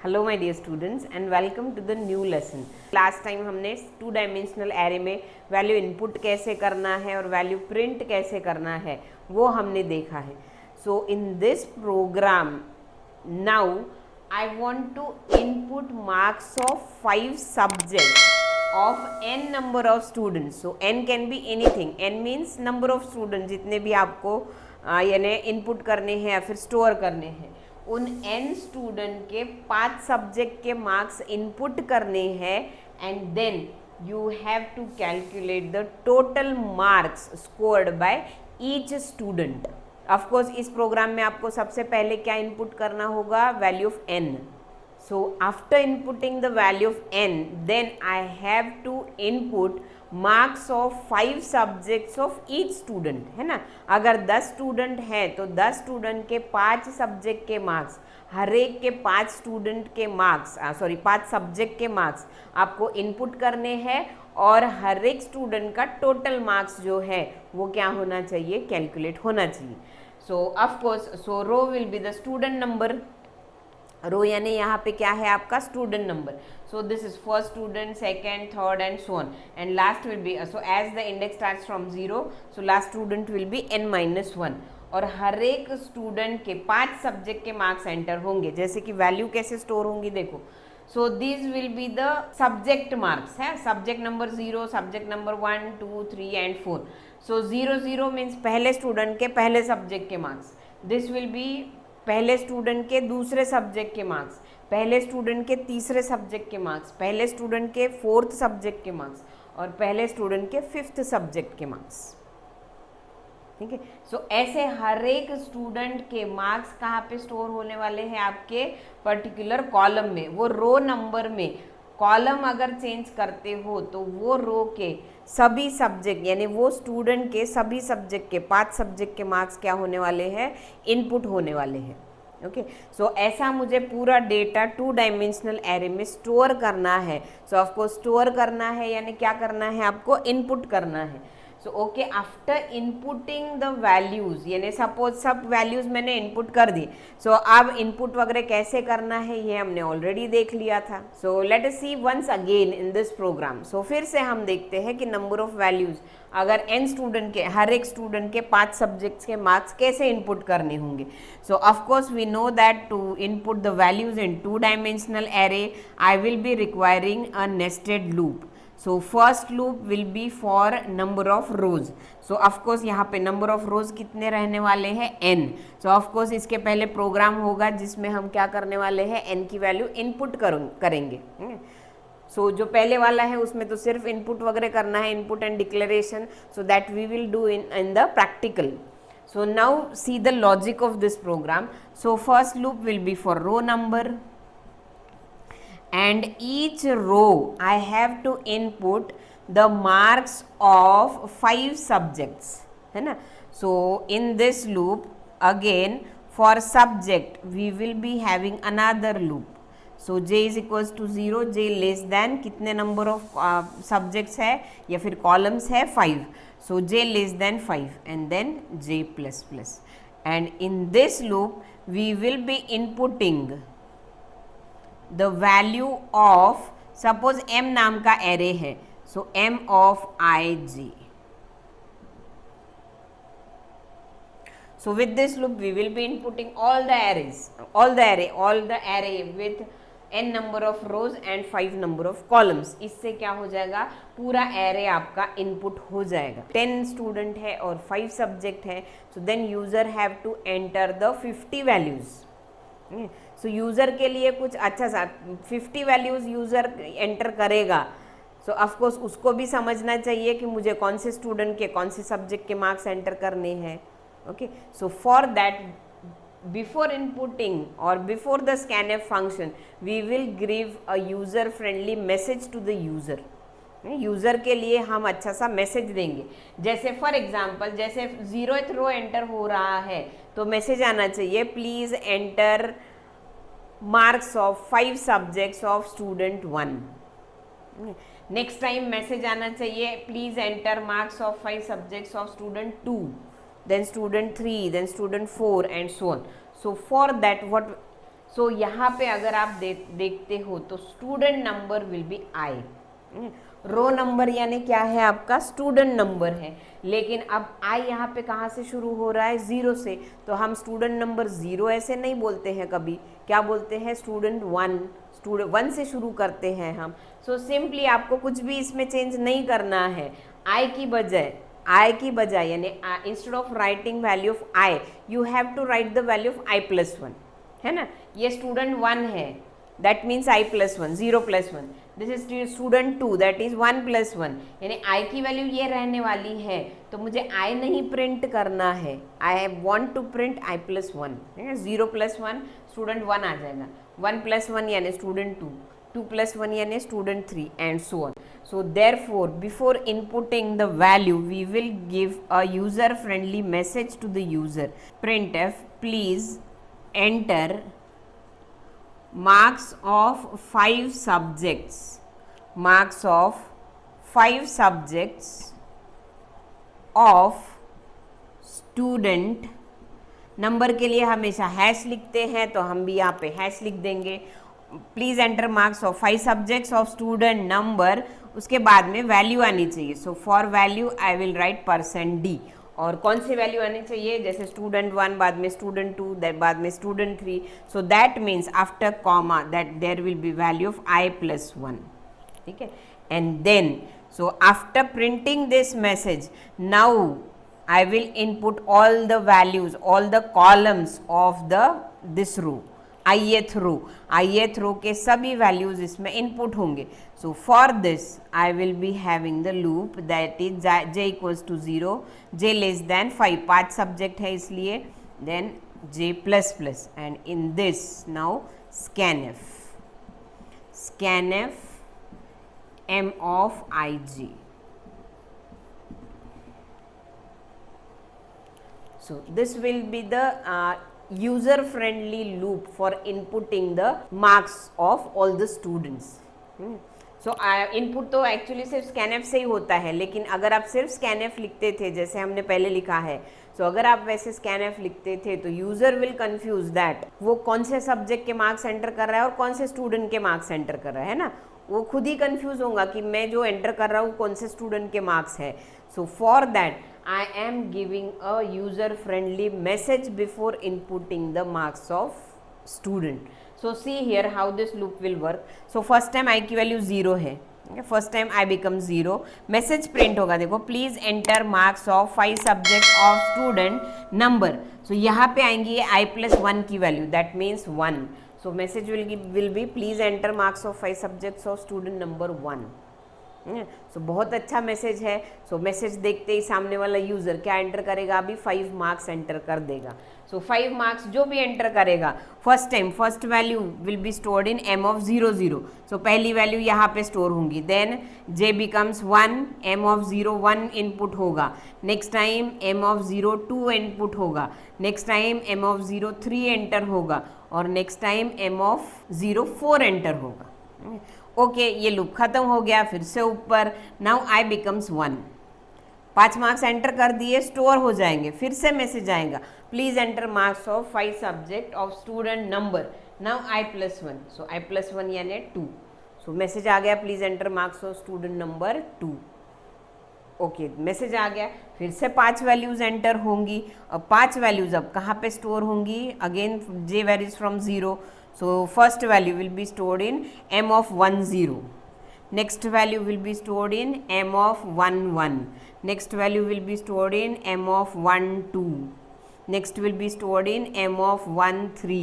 Hello my dear students and welcome to the new lesson. Last time हमने 2 dimensional array में value input कैसे करना है और वैल्यू प्रिंट कैसे करना है वो हमने देखा है। So in this program now I want to input marks of 5 subjects of n number of students. So n can be anything. n means number of students जितने भी आपको यानी इनपुट करने हैं या फिर स्टोर करने हैं, उन n स्टूडेंट के 5 सब्जेक्ट के मार्क्स इनपुट करने हैं and then you have to calculate the total marks scored by each student. Of course इस प्रोग्राम में आपको सबसे पहले क्या इनपुट करना होगा? Value of n. So after inputting the value of n, then I have to input marks of 5 subjects of each student, है ना। अगर 10 स्टूडेंट हैं तो 10 स्टूडेंट के 5 सब्जेक्ट के मार्क्स, हर एक के 5 स्टूडेंट के मार्क्स 5 सब्जेक्ट के मार्क्स आपको इनपुट करने हैं और हर एक स्टूडेंट का टोटल मार्क्स जो है वो क्या होना चाहिए? कैलकुलेट होना चाहिए। So of course row will be the student number. Row यानी यहाँ पे क्या है आपका? Student number. So this is first student, second, third and so on and last will be, so as the index starts from 0, so last student will be n-1 और हर एक student के 5 subject के मार्क्स एंटर होंगे। जैसे कि value कैसे store होंगी देखो। So this will be the subject marks है, subject number 0, subject number 1, 2, 3 and 4। So 0 means पहले स्टूडेंट के पहले सब्जेक्ट के मार्क्स। दिस विल बी पहले स्टूडेंट के दूसरे सब्जेक्ट के मार्क्स, पहले स्टूडेंट के तीसरे सब्जेक्ट के मार्क्स, पहले स्टूडेंट के 4th सब्जेक्ट के मार्क्स और पहले स्टूडेंट के 5th सब्जेक्ट के मार्क्स। ठीक है। सो ऐसे हर एक स्टूडेंट के मार्क्स कहाँ पे स्टोर होने वाले हैं? आपके पर्टिकुलर कॉलम में, वो रो नंबर में। कॉलम अगर चेंज करते हो तो वो रो के सभी सब्जेक्ट यानी वो स्टूडेंट के सभी सब्जेक्ट के 5 सब्जेक्ट के मार्क्स क्या होने वाले हैं? इनपुट होने वाले हैं। ओके। सो ऐसा मुझे पूरा डेटा 2 डायमेंशनल एरे में स्टोर करना है। सो आपको स्टोर करना है यानी क्या करना है? आपको इनपुट करना है। So okay, after inputting the values यानी सपोज सब वैल्यूज़ मैंने इनपुट कर दी। सो अब इनपुट वगैरह कैसे करना है ये हमने ऑलरेडी देख लिया था। So let us see once again in this program. So फिर से हम देखते हैं कि नंबर ऑफ वैल्यूज़ अगर n स्टूडेंट के, हर एक स्टूडेंट के 5 सब्जेक्ट्स के मार्क्स कैसे इनपुट करने होंगे। So of course we know that to input the values in 2 dimensional array I will be requiring a nested loop. So first loop will be for number of rows. So of course यहाँ पे number of रोज कितने रहने वाले हैं? n। So of course इसके पहले programme होगा जिसमें हम क्या करने वाले हैं? n की वैल्यू इनपुट करेंगे। सो जो पहले वाला है उसमें तो सिर्फ इनपुट वगैरह करना है, input and declaration. So that we will do in the practical. So now see the logic of this program. So first loop will be for row number and each row I have to input the marks of 5 subjects, है ना। So in this loop again for subject we will be having another loop. So j is equals to 0, j less than कितने number of subjects है या फिर columns है? 5. So j less than 5 and then j plus plus, and in this loop we will be inputting the value of, suppose m नाम का array है, so m of ij. So with this loop we will be inputting all the array with n number of rows and 5 number of columns. इससे क्या हो जाएगा? पूरा array आपका input हो जाएगा। 10 स्टूडेंट है और 5 सब्जेक्ट है, so then user have to enter the 50 values. So user के लिए कुछ अच्छा सा 50 वैल्यूज़ यूज़र एंटर करेगा। सो ऑफकोर्स उसको भी समझना चाहिए कि मुझे कौन से स्टूडेंट के कौन से सब्जेक्ट के मार्क्स एंटर करने हैं। Okay. So for that before inputting और before the scanf function we will give a user friendly message to the user. User के लिए हम अच्छा सा मैसेज देंगे। जैसे फॉर एग्जांपल जैसे 0th रो एंटर हो रहा है तो मैसेज आना चाहिए please enter marks of 5 subjects of student 1। Next time message आना चाहिए please enter marks of 5 subjects of student 2, then student 3, then student 4 and so on. So for that what so यहाँ पे अगर आप देखते हो तो student number will be I, row number यानी क्या है आपका स्टूडेंट नंबर है, लेकिन अब आई यहाँ पे कहाँ से शुरू हो रहा है, 0 से, तो हम स्टूडेंट नंबर 0 ऐसे नहीं बोलते हैं कभी, क्या बोलते हैं स्टूडेंट 1, स्टूडेंट 1 से शुरू करते हैं हम। सो सिंपली आपको कुछ भी इसमें चेंज नहीं करना है, आई की बजाय यानी instead of writing value of I you have to write the value of i+1, है ना। ये स्टूडेंट 1 है, that means i+1, 0+1, this is student 2, that is 1+1, यानी i की वैल्यू ये रहने वाली है, तो मुझे i नहीं प्रिंट करना है, I want to print i+1, 0+1 student 1 आ जाएगा, 1+1 यानी स्टूडेंट 2, 2+1 यानी student 3 and so on. So therefore, before inputting the value, we will give a user-friendly message to the user. Printf, please enter marks of 5 subjects. Marks of 5 subjects of student. Number के लिए हमेशा hash लिखते हैं, तो हम भी यहाँ पे हैश लिख देंगे। Please enter marks of 5 subjects of student number, उसके बाद में वैल्यू आनी चाहिए। So for value I will write %d, और कौन सी वैल्यू आनी चाहिए, जैसे स्टूडेंट 1 बाद में स्टूडेंट 2 बाद में student 3, so that means after comma that there will be value of i+1, ठीक है। And then so after printing this message, now I will input all the values, all the columns of this row, ith row के सभी values इसमें input होंगे। So for this I will be having the loop that is j equals to 0, j less than 5, 5 subject है इसलिए, then j plus plus, and in this now scanf m of ij. So this will be the user friendly loop for inputting the marks of all the students. So input तो actually सिर्फ scanf से ही होता है, लेकिन अगर आप सिर्फ scanf लिखते थे जैसे हमने पहले लिखा है, तो अगर आप वैसे scanf लिखते थे तो यूजर विल कंफ्यूज दैट वो कौन से सब्जेक्ट के मार्क्स एंटर कर रहा है और कौन से स्टूडेंट के मार्क्स एंटर कर रहा है ना, वो खुद ही कंफ्यूज होगा कि मैं जो एंटर कर रहा हूँ कौन से स्टूडेंट के मार्क्स है। सो for that I am giving a user friendly message before inputting the marks of student. So see here how this loop will work. So first time I की value 0 है, first time I becomes 0, message print होगा, देखो please enter marks of 5 subject of student number. So यहाँ पे आएंगी ये i+1 की value, that means 1. So message will be please enter marks of 5 subjects of student number 1. सो बहुत अच्छा message है। सो मैसेज देखते ही सामने वाला यूज़र क्या एंटर करेगा, अभी 5 मार्क्स एंटर कर देगा। सो 5 मार्क्स जो भी एंटर करेगा first time, first value will be stored in m of 0 0, so पहली वैल्यू यहाँ पे स्टोर होंगी, then j becomes 1, m of 0 1 input होगा, next time m of 0 2 input होगा, next time m of 0 3 enter होगा, और next time m of 0 4 enter होगा। Okay ये लूप खत्म हो गया। फिर से ऊपर, now i becomes 1, 5 marks enter कर दिए, स्टोर हो जाएंगे, फिर से मैसेज आएगा please enter marks of 5 subject of student number, now i+1, so i+1 यानी 2, सो मैसेज आ गया please enter marks of student number 2। Okay message आ गया, फिर से 5 वैल्यूज़ एंटर होंगी, और 5 वैल्यूज़ अब कहाँ पे स्टोर होंगी, again j varies from 0, so first value will be stored in m of 1 0, next value will be stored in m of 1 1, next value will be stored in m of 1 2, next will be stored in m of 1 3,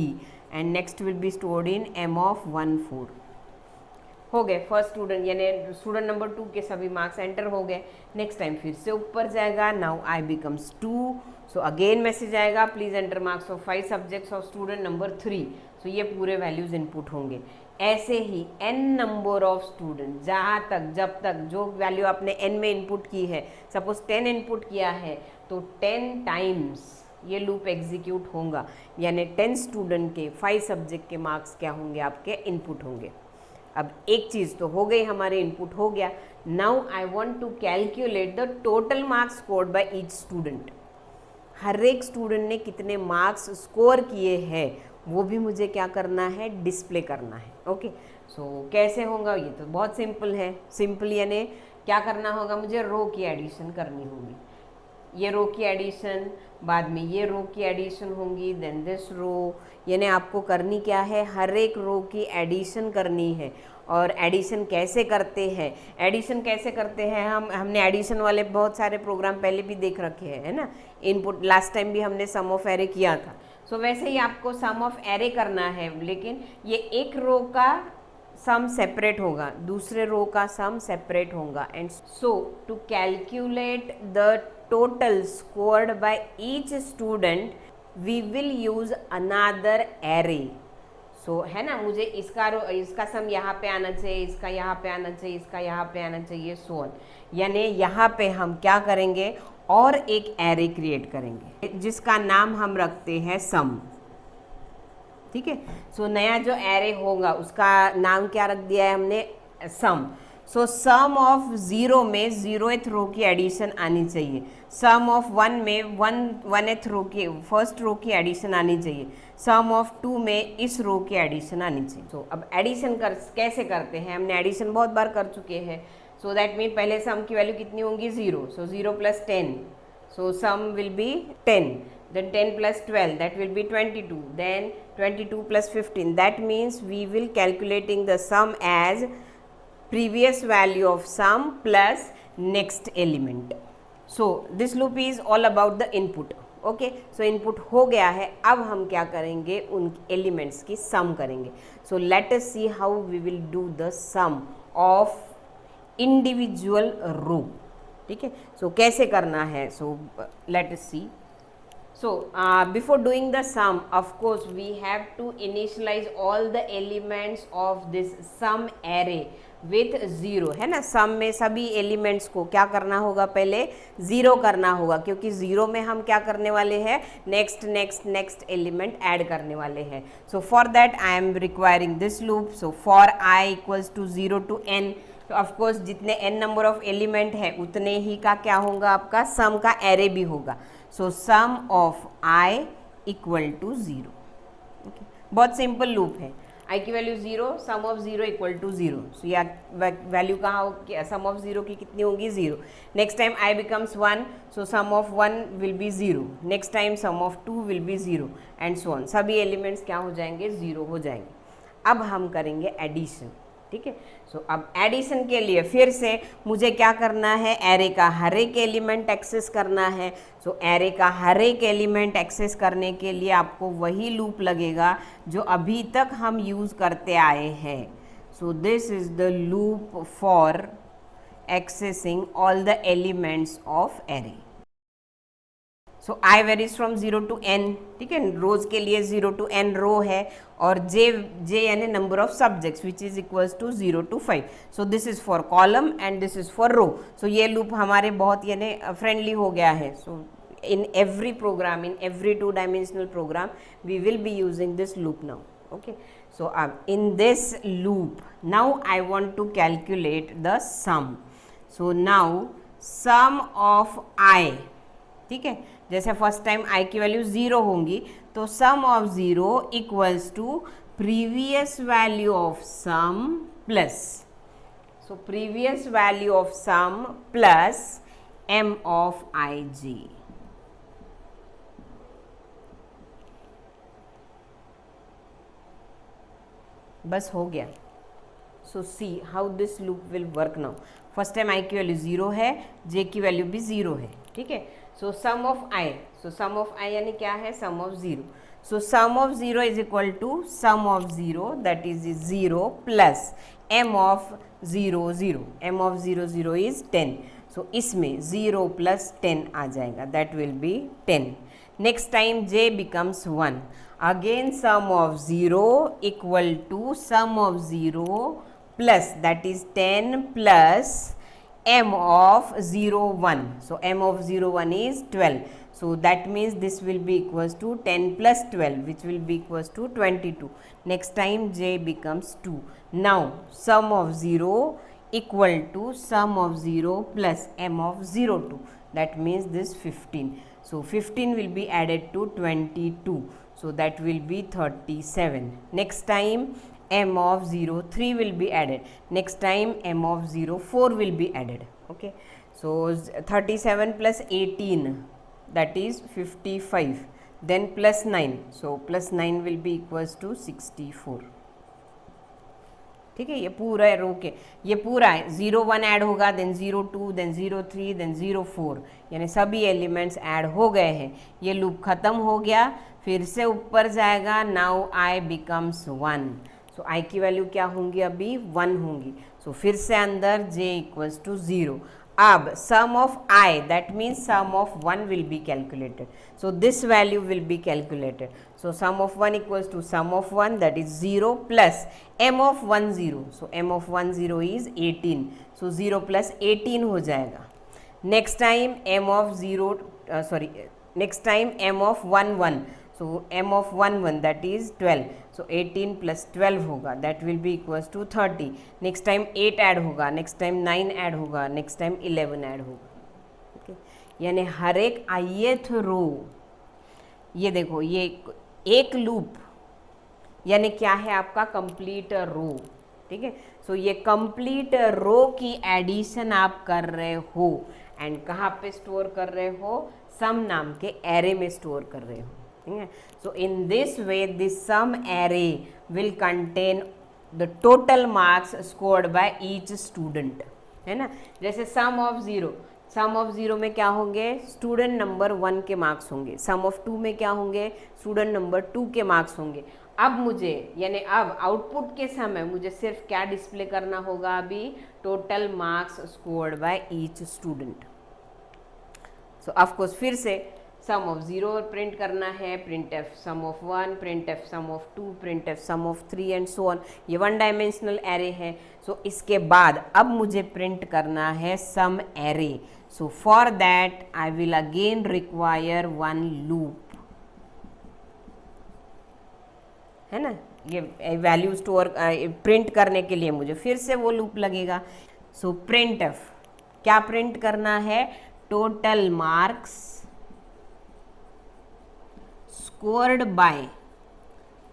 and next will be stored in m of 1 4। हो गए first student यानी student number 2 के सभी marks enter हो गए। Next time फिर से ऊपर जाएगा, now i becomes 2, so again message आएगा please enter marks of 5 subjects of student number 3, so ये पूरे वैल्यूज इनपुट होंगे। ऐसे ही n नंबर ऑफ स्टूडेंट, जहाँ तक जब तक जो वैल्यू आपने n में इनपुट की है, सपोज 10 इनपुट किया है तो 10 टाइम्स ये लूप एग्जीक्यूट होगा, यानी 10 स्टूडेंट के 5 सब्जेक्ट के मार्क्स क्या होंगे, आपके इनपुट होंगे। अब एक चीज़ तो हो गई, हमारे इनपुट हो गया। Now I want to calculate the total marks scored by each student. हर एक स्टूडेंट ने कितने मार्क्स स्कोर किए हैं वो भी मुझे क्या करना है, डिस्प्ले करना है। ओके, सो कैसे होगा, ये तो बहुत सिंपल है। सिंपल यानी क्या करना होगा, मुझे रो की एडिशन करनी होगी, ये रो की एडिशन, बाद में ये रो की एडिशन होंगी, देन दिस रो, यानी आपको करनी क्या है, हर एक रो की एडिशन करनी है। और एडिशन कैसे करते हैं, एडिशन कैसे करते हैं, हमने एडिशन वाले बहुत सारे प्रोग्राम पहले भी देख रखे हैं, है ना। इनपुट लास्ट टाइम भी हमने सम ऑफ एरे किया था। सो वैसे ही आपको सम ऑफ एरे करना है, लेकिन ये एक रो का सम सेपरेट होगा, दूसरे रो का सम सेपरेट होगा। And so to calculate the total scored by each student we will use another array. So है ना, मुझे इसका सम यहाँ पे आना चाहिए, इसका यहाँ पे आना चाहिए, इसका यहाँ पे आना चाहिए, सो ऑन। यानी यहाँ पे हम क्या करेंगे, और एक एरे क्रिएट करेंगे जिसका नाम हम रखते हैं सम। ठीक है, सो नया जो एरे होगा उसका नाम क्या रख दिया है हमने, सम। सो सम ऑफ 0 में 0th रो की एडिशन आनी चाहिए, सम ऑफ 1 में 1th रो की फर्स्ट रो की एडिशन आनी चाहिए, सम ऑफ 2 में इस रो की एडिशन आनी चाहिए। सो अब एडिशन कैसे करते हैं, हमने एडिशन बहुत बार कर चुके हैं। सो दैट मीन पहले सम की वैल्यू कितनी होंगी, 0, सो 0 + 10, so sum will be 10, then 10 + 12, that will be 22, then 22 + 15, that means we will calculating the sum as previous value of sum plus next element. So this loop is all about the input. Okay, so input हो गया है, अब हम क्या करेंगे, उन elements की sum करेंगे। So let us see how we will do the sum of individual row. ठीक है, सो कैसे करना है, so let us see. So before doing the sum, of course we have to initialize all the elements of this sum array with 0, है ना। सम में सभी elements को क्या करना होगा, पहले 0 करना होगा, क्योंकि 0 में हम क्या करने वाले हैं, next next next element add करने वाले हैं। सो for that I am requiring this loop. So for i = 0 to n, तो ऑफकोर्स जितने n नंबर ऑफ एलिमेंट है उतने ही का क्या होगा, आपका सम का एरे भी होगा। सो सम ऑफ i = 0। ओके, बहुत सिंपल लूप है। i की वैल्यू 0, सम ऑफ 0 = 0। सो या वैल्यू कहाँ हो, सम ऑफ 0 की कितनी होगी, 0। Next time i becomes 1, so sum of 1 will be 0। Next time sum of 2 will be 0 and so on. सभी एलिमेंट्स क्या हो जाएंगे, 0 हो जाएंगे। अब हम करेंगे एडिशन। ठीक है, सो अब एडिशन के लिए फिर से मुझे क्या करना है, एरे का हर एक एलिमेंट एक्सेस करना है। सो एरे का हर एक एलिमेंट एक्सेस करने के लिए आपको वही लूप लगेगा जो अभी तक हम यूज़ करते आए हैं। सो this is the loop for accessing all the elements of array. So I varies from 0 to n। ठीक है, रोज के लिए 0 to n रो है, और जे यानी number of subjects which is equals to 0 to 5। So this is for column and this is for row. So ये loop हमारे बहुत यानी फ्रेंडली हो गया है। सो in every program, in every 2-dimensional program, we will be using this loop now. Okay, so in this loop now I want to calculate the sum. So now sum of i, ठीक है, जैसे first time i की value 0 होंगी, तो sum of 0 equals to previous value of sum plus, so previous value of sum plus m of ig। बस हो गया। So see how this loop will work now. First time i की value 0 है, j की value भी 0 है। ठीक है, so sum of i, so sum of i यानी क्या है, sum of 0। So sum of 0 is equal to sum of 0 that is 0 plus m of 0 0, m of 0 0 is 10। So इसमें 0 प्लस 10 आ जाएगा, that will be 10। Next time j becomes 1, again sum of 0 equal to sum of 0 plus that is 10 plus m of 0 1, so m of 0 1 is 12, so that means this will be equals to 10 plus 12 which will be equals to 22. Next time j becomes 2. Now sum of 0 equal to sum of 0 plus m of 02, that means this 15. So 15 will be added to 22. so that will be 37. Next time m of 0 3 will be added. Next time m of 0 4 will be added. Okay, so 37 plus 18, that is 55, then plus 9, so plus 9 will be equals to 64. ठीक है, ये पूरा है रो के, ये पूरा है 0 1 add होगा, देन 0 2, देन 0 3, देन 0 4, यानी सभी एलिमेंट्स ऐड हो गए हैं. ये लूप खत्म हो गया, फिर से ऊपर जाएगा. Now i becomes 1. So i की वैल्यू क्या होंगी, अभी 1 होंगी. सो फिर से अंदर j इक्वल्स टू 0. अब sum of I, that means sum of 1 will be calculated. So this value will be calculated. So sum of 1 equals to sum of 1, that is 0 plus m of 1 0. So m of 1 0 is 18. So 0 plus 18 हो जाएगा. Next time m of 0, next time m of 1 1. So m of 1 1, that is 12. So 18 plus 12 होगा, that will be equals to 30. Next time 8 add होगा, next time 9 add होगा, next time 11 add होगा. okay? यानी हर एक ith रो, ये देखो ये एक लूप यानी क्या है आपका कंप्लीट रो. ठीक है, सो ये कंप्लीट रो की एडिशन आप कर रहे हो एंड कहाँ पे स्टोर कर रहे हो, सम नाम के एरे में स्टोर कर रहे हो. So in this way this sum array will contain the total marks scored by each student, है ना. जैसे sum of 0 में क्या होंगे, स्टूडेंट नंबर 1 के मार्क्स होंगे. sum of 2 में क्या होंगे, स्टूडेंट नंबर 2 के मार्क्स होंगे. अब मुझे यानी अब आउटपुट के समय मुझे सिर्फ क्या डिस्प्ले करना होगा, अभी total marks scored by each student. So of course फिर से सम ऑफ 0 प्रिंट करना है, print f sum of 1, print f sum of 2, print f sum of 3 and so on. ये 1 डायमेंशनल एरे है. सो इसके बाद अब मुझे प्रिंट करना है sum array. So for that I will again require 1 loop, है ना. ये वैल्यू स्टोर प्रिंट करने के लिए मुझे फिर से वो लूप लगेगा. सो प्रिंट एफ क्या प्रिंट करना है, total marks scored by,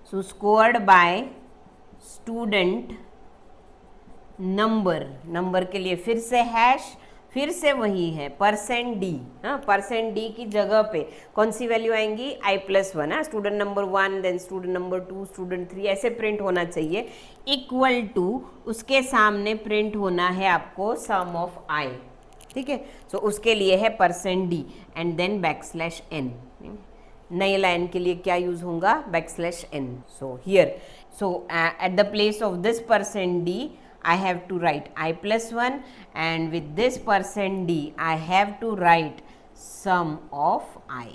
so scored by student number के लिए फिर से हैश, फिर से वही है %d. हाँ, %d की जगह पे कौन सी वैल्यू आएंगी, i+1. हाँ, student number 1, then student number 2, student 3, ऐसे प्रिंट होना चाहिए. इक्वल टू उसके सामने प्रिंट होना है आपको सम ऑफ i. ठीक है, सो उसके लिए है %d एंड देन \n. नई लाइन के लिए क्या यूज होगा, \n. So here, so at the place of this %d I have to write i+1 and with this %d I have to write sum of I.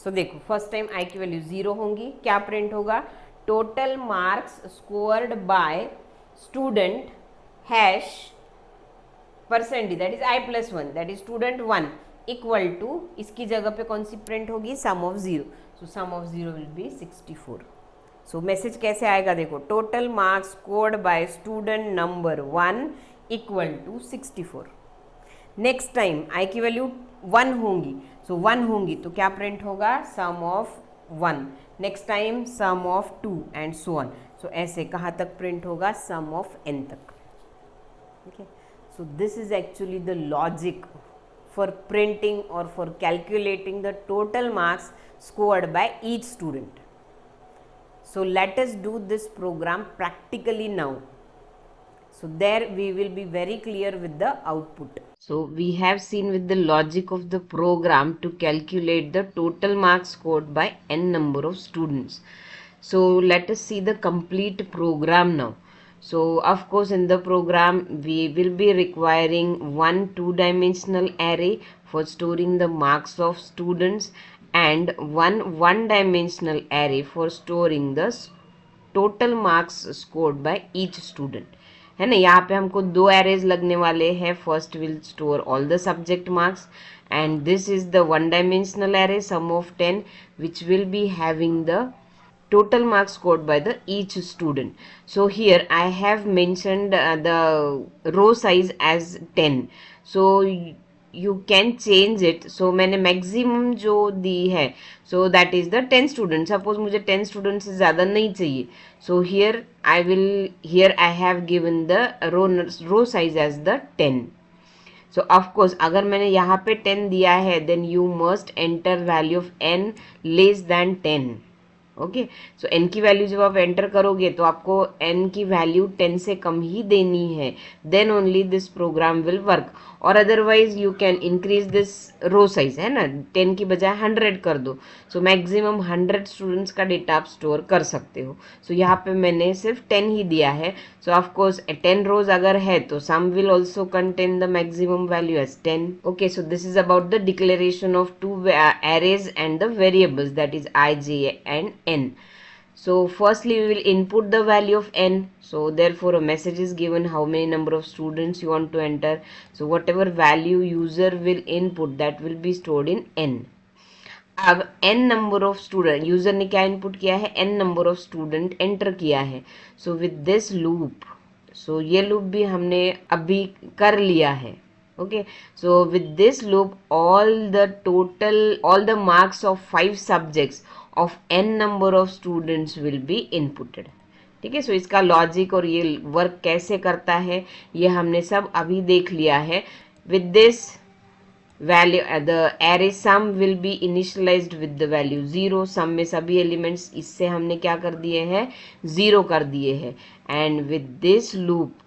So देखो first time i की value 0 होंगी, क्या print होगा, total marks scored by student hash %d, that is i+1, that is student 1, equal to इसकी जगह पे कौन सी प्रिंट होगी, sum of 0. So sum of 0 will be 64. So message कैसे आएगा, देखो total marks scored by student number 1 equal to 64. Next time i की वैल्यू 1 होंगी, सो 1 होंगी तो क्या प्रिंट होगा, sum of 1. Next time sum of 2 and so on. So ऐसे कहाँ तक प्रिंट होगा, सम ऑफ n तक. Okay, so this is actually the logic for printing or for calculating the total marks scored by each student. So let us do this program practically now. So there we will be very clear with the output. So we have seen with the logic of the program to calculate the total marks scored by n number of students. So let us see the complete program now. So of course in the program we will be requiring one 2-dimensional array for storing the marks of students and one 1-dimensional array for storing the total marks scored by each student. है ना, यहाँ पे हमको 2 arrays लगने वाले हैं. First will store all the subject marks and this is the 1-dimensional array sum of 10 which will be having the total marks scored by the each student. So here I have mentioned the row size as 10. So you can change it. So मैंने maximum जो दी है, so that is the 10 students. Suppose मुझे 10 students से ज़्यादा नहीं चाहिए, so here I have given the row size as the 10. So of course अगर मैंने यहाँ पे 10 दिया है, then you must enter value of n less than 10. Okay, so N की वैल्यू जब आप एंटर करोगे तो आपको एन की वैल्यू 10 से कम ही देनी है, then only this program will work. और otherwise you can increase this row size, है ना, 10 की बजाय 100 कर दो. सो मैक्सिमम 100 स्टूडेंट्स का डेटा आप स्टोर कर सकते हो. सो यहाँ पे मैंने सिर्फ 10 ही दिया है. सो ऑफकोर्स 10 रोज अगर है तो sum will also contain the maximum value as 10. Okay, so this is about the declaration of two arrays and the variables, that is I, j and n. So firstly we will input the value of n. So therefore a message is given how many number of students you want to enter. So whatever value user will input, that will be stored in n. अब n number of student, user ने क्या input किया है, n number of student enter किया है. So with this loop, सो ये loop भी हमने अभी कर लिया है. Okay, so with this loop all the marks of 5 subjects of n number of students will be inputted. ठीक है, सो इसका लॉजिक और ये वर्क कैसे करता है ये हमने सब अभी देख लिया है. with this value the array sum will be initialized with the value 0. sum में सभी एलिमेंट्स इससे हमने क्या कर दिए हैं, 0 कर दिए हैं. एंड with this loop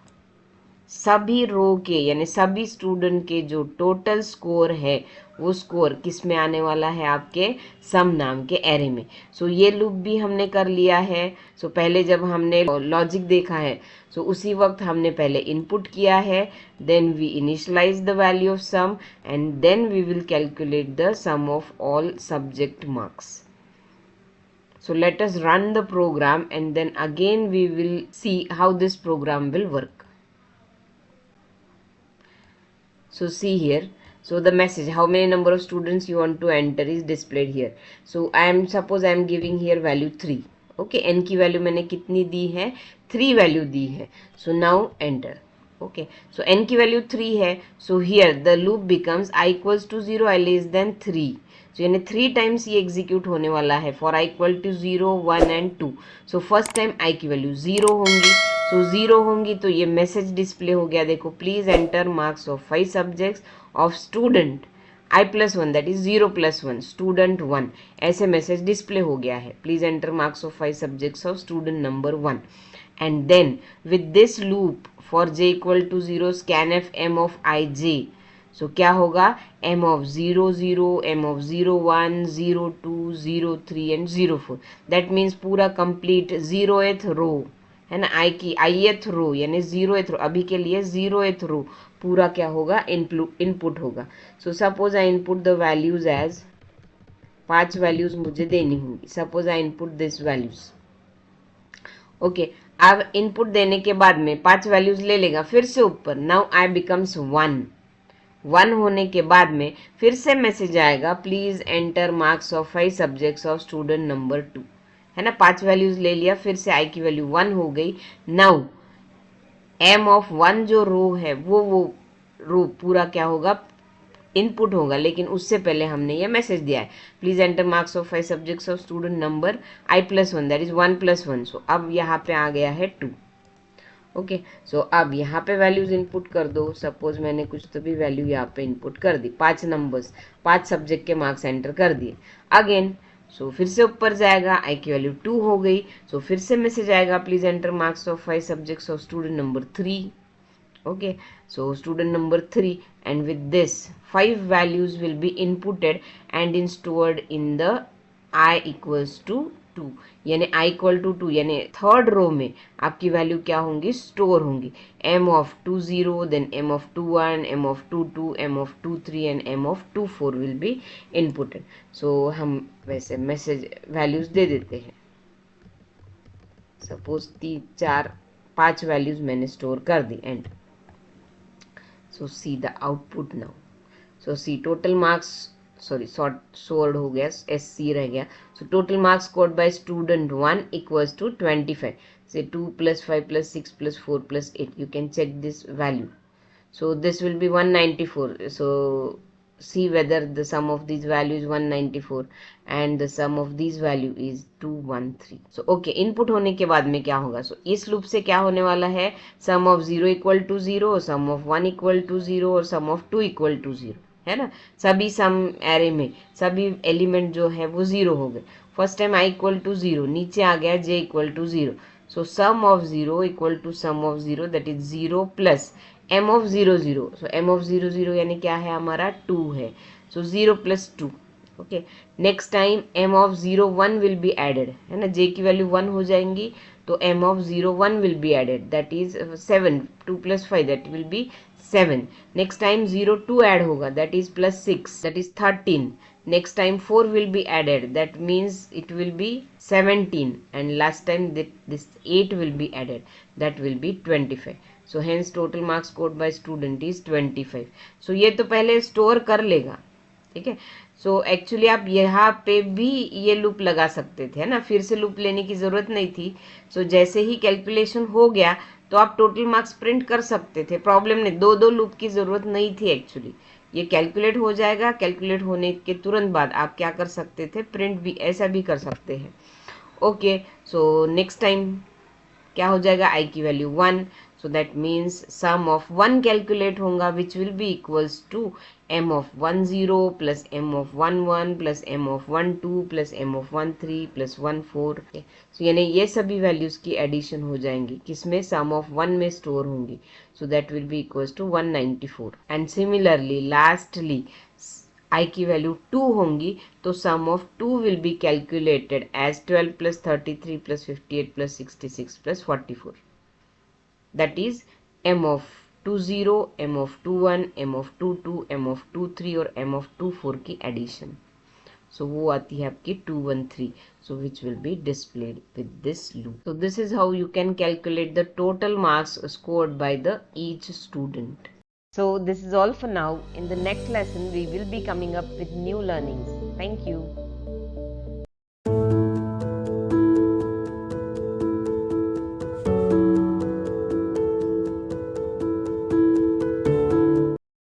सभी रो के यानी सभी स्टूडेंट के जो टोटल स्कोर है वो स्कोर किस में आने वाला है, आपके सम नाम के एरे में. सो ये लूप भी हमने कर लिया है. सो पहले जब हमने लॉजिक देखा है, सो उसी वक्त हमने पहले इनपुट किया है, then we initialise the value of sum and then we will calculate the sum of all subject marks. So let us run the program and then again we will see how this program will work. So see here, so the message how many number of students you want to enter is displayed here. So suppose I am giving here value 3. Okay, n की value मैंने कितनी दी है, 3 value दी है. So now enter. Okay, so n की value 3 है. So here the loop becomes I equals to 0, I less than 3. So यानी 3 times ये execute होने वाला है for I equal to 0, 1 and 2. So first time I की value 0 होंगी. सो 0 होंगी तो ये मैसेज डिस्प्ले हो गया, देखो please enter marks of 5 subjects of student I+1, that is 0+1 student 1. ऐसे मैसेज डिस्प्ले हो गया है, please enter marks of 5 subjects of student number 1. And then with this loop for j equal to 0 scanf m of ij. सो क्या होगा, m of 0, 0, m of 0, 1, 0, 2, 0, 3 and 0, 4. That means पूरा complete 0th रो है ना, आई की ith रो यानी 0th रो, अभी के लिए 0th रो पूरा क्या होगा, इनपुट होगा. So suppose I input the values as 5 values मुझे देनी होंगी. Suppose I input this values. Okay, अब इनपुट देने के बाद में 5 वैल्यूज ले लेगा फिर से ऊपर. नाउ आई बिकम्स 1 होने के बाद में फिर से मैसेज आएगा, please enter marks of 5 subjects of student number 2, है ना. 5 वैल्यूज ले लिया, फिर से आई की वैल्यू 1 हो गई. नाउ m ऑफ 1 जो रो है वो रो पूरा क्या होगा, इनपुट होगा. लेकिन उससे पहले हमने ये मैसेज दिया है, please enter marks of 5 subjects of student number I+1, that is 1+1. सो अब यहाँ पे आ गया है 2. ओके, सो अब यहाँ पे वैल्यूज इनपुट कर दो. सपोज मैंने कुछ तो भी वैल्यू यहाँ पे इनपुट कर दी, 5 नंबर्स, 5 सब्जेक्ट के मार्क्स एंटर कर दिए. अगेन सो फिर से ऊपर जाएगा, आई की वैल्यू 2 हो गई. सो फिर से मैसेज आएगा, please enter marks of 5 subjects of student number 3. Okay, so student number 3, and with this 5 values will be inputted and stored in the I equals to 2, यानी I equal to 2 यानी third row में आपकी value क्या होंगी, store होंगी. m of 2 0, then m of 2 1, m of 2 2, m of 2 3 and m of 2 4 will be inputted. So हम वैसे message values दे देते हैं. सपोज 3 4 5 वैल्यूज मैंने स्टोर कर दी. And so see the output now. so see total marks, sorry sorted हो गया, SC रह गया. so total marks scored by student 1 equals to 25. say 2 plus 5 plus 6 plus 4 plus 8, you can check this value. So this will be 194. So see whether the sum of these values 194 and the sum of these value is 213. So okay, input होने के बाद में क्या होगा? So इस loop से क्या होने वाला है? Sum of 0 equal to 0, sum of 1 equal to 0 और sum of 2 equal to 0, है ना? सभी सम एरे में सभी एलिमेंट जो है वो 0 हो गए. First time i equal to 0, नीचे आ गया j equal to 0. So sum of 0 equal to sum of 0, that is 0 plus m of 0 0. So m of 0 0 यानी क्या है हमारा 2 है. So 0 plus 2. Okay, next time m of 0 1 will be added, है ना? j की वैल्यू 1 हो जाएंगी तो m of 0 1 will be added, that is 7. 2 plus 5 that will be 7. Next time 0 2 add होगा, that is plus 6, that is 13. Next time 4 will be added, that means it will be 17, and last time this 8 will be added, that will be 25. So hence total marks scored by student is 25. So ये तो पहले store कर लेगा, ठीक है? So actually आप यहाँ पे भी ये लूप लगा सकते थे, है ना? फिर से लूप लेने की ज़रूरत नहीं थी. सो जैसे ही कैलकुलेशन हो गया तो आप टोटल मार्क्स प्रिंट कर सकते थे, प्रॉब्लम नहीं. दो लूप की ज़रूरत नहीं थी एक्चुअली. ये कैलकुलेट हो जाएगा, कैलकुलेट होने के तुरंत बाद आप क्या कर सकते थे? प्रिंट भी ऐसा भी कर सकते हैं. ओके, सो नेक्स्ट टाइम क्या हो जाएगा? i की value 1. So that means sum of 1 calculate होगा which will be equals to m of 1 0 plus m of 1 1 plus m of 1 2 plus m of 1 3 plus 1 4. सो यानी ये सभी वैल्यूज की एडिशन हो जाएंगी, किसमें? सम ऑफ 1 में स्टोर होंगी. So that will be equals to 194. And similarly lastly i की वैल्यू 2 होंगी तो sum of 2 will be calculated as 12 plus 33 plus 58 plus 66 plus 44. That is m of 20, m of 21, m of 22, m of 23 और m of 24 की addition. सो वो आती है आपकी 213. So which will be displayed with this loop. So this is how you can calculate the total marks scored by the each student. So this is all for now. In the next lesson, we will be coming up with new learnings. Thank you.